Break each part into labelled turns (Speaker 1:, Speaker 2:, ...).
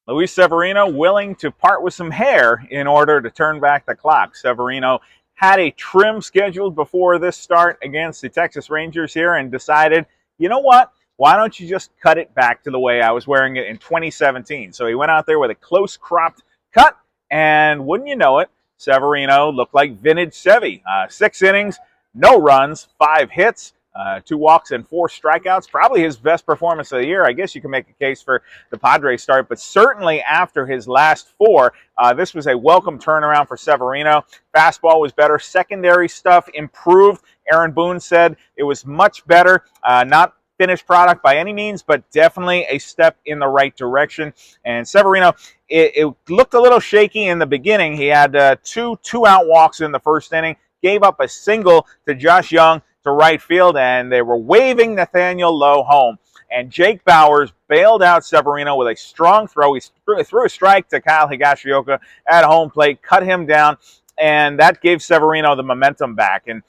Speaker 1: Luis Severino willing to part with some hair in order to turn back the clock. Severino had a trim scheduled before this start against the Texas Rangers here and decided, you know what? Why don't you just cut it back to the way I was wearing it in 2017? So he went out there with a close cropped cut, and wouldn't you know it, Severino looked like vintage Sevy. 6 innings, no runs, 5 hits, 2 walks and 4 strikeouts. Probably his best performance of the year. I guess you can make a case for the Padres start, but certainly after his last 4, this was a welcome turnaround for Severino. Fastball was better. Secondary stuff improved. Aaron Boone said it was much better. Not finished product by any means, but definitely a step in the right direction. And Severino, it looked a little shaky in the beginning. He had 2 two-out walks in the first inning, gave up a single to Josh Young to right field, and they were waving Nathaniel Lowe home. And Jake Bauers bailed out Severino with a strong throw. He threw a strike to Kyle Higashioka at home plate, cut him down, and that gave Severino the momentum back. And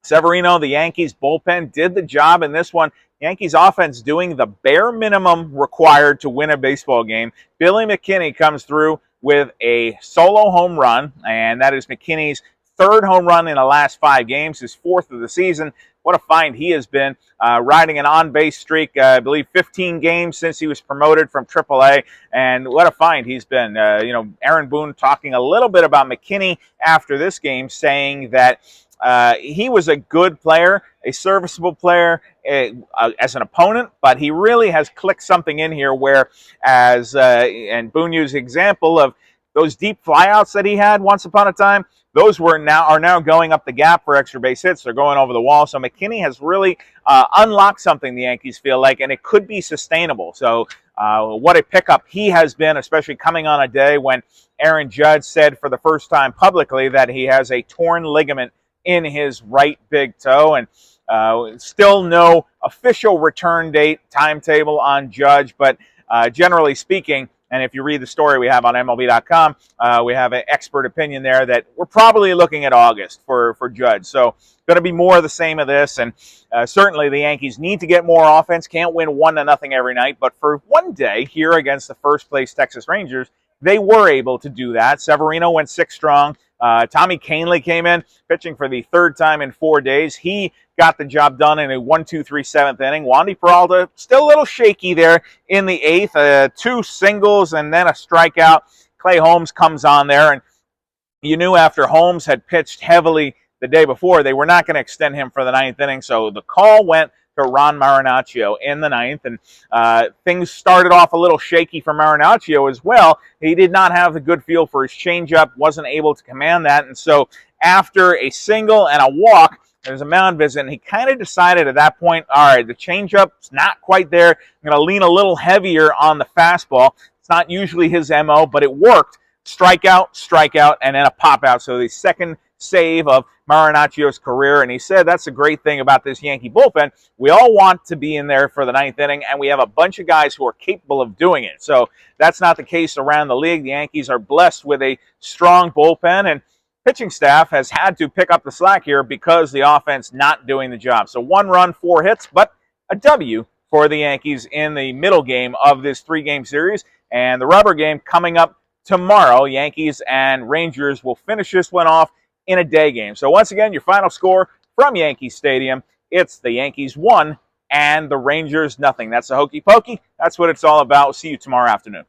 Speaker 1: Severino, the Yankees bullpen, did the job in this one. Yankees offense doing the bare minimum required to win a baseball game. Billy McKinney comes through with a solo home run, and that is McKinney's 3rd home run in the last 5 games, his 4th of the season. What a find he has been, riding an on-base streak, I believe 15 games since he was promoted from AAA, and what a find he's been. Aaron Boone talking a little bit about McKinney after this game, saying that he was a good player, a serviceable player as an opponent, but he really has clicked something in here where, and Boone used the example of those deep flyouts that he had once upon a time. Those are now going up the gap for extra base hits. They're going over the wall. So McKinney has really unlocked something, the Yankees feel like, and it could be sustainable. So what a pickup he has been, especially coming on a day when Aaron Judge said for the first time publicly that he has a torn ligament in his right big toe, and still no official return date timetable on Judge, but generally speaking, and if you read the story we have on MLB.com, we have an expert opinion there that we're probably looking at August for Judge. So going to be more of the same of this, and certainly the Yankees need to get more offense. Can't win 1-0 every night, but for one day here against the first-place Texas Rangers, they were able to do that. Severino went 6 strong. Tommy Kahnle came in, pitching for the 3rd time in 4 days. He got the job done in a 1-2-3 7th inning. Wandy Peralta still a little shaky there in the 8th. 2 singles and then a strikeout. Clay Holmes comes on there, and you knew after Holmes had pitched heavily the day before, they were not going to extend him for the 9th inning, so the call went to Ron Marinaccio in the 9th, and things started off a little shaky for Marinaccio as well. He did not have the good feel for his changeup, wasn't able to command that, and so after a single and a walk, there was a mound visit, and he kind of decided at that point, all right, the changeup's not quite there. I'm going to lean a little heavier on the fastball. It's not usually his MO, but it worked. Strikeout, and then a pop-out. So the second save of Marinaccio's career, and he said that's the great thing about this Yankee bullpen. We all want to be in there for the 9th inning, and we have a bunch of guys who are capable of doing it. So that's not the case around the league. The Yankees are blessed with a strong bullpen, and pitching staff has had to pick up the slack here because the offense not doing the job. So 1 run, 4 hits, but a W for the Yankees in the middle game of this 3-game series, and the rubber game coming up tomorrow. Yankees and Rangers will finish this one off in a day game. So once again, your final score from Yankee Stadium, it's the Yankees 1 and the Rangers 0. That's the hokey pokey. That's what it's all about. We'll see you tomorrow afternoon.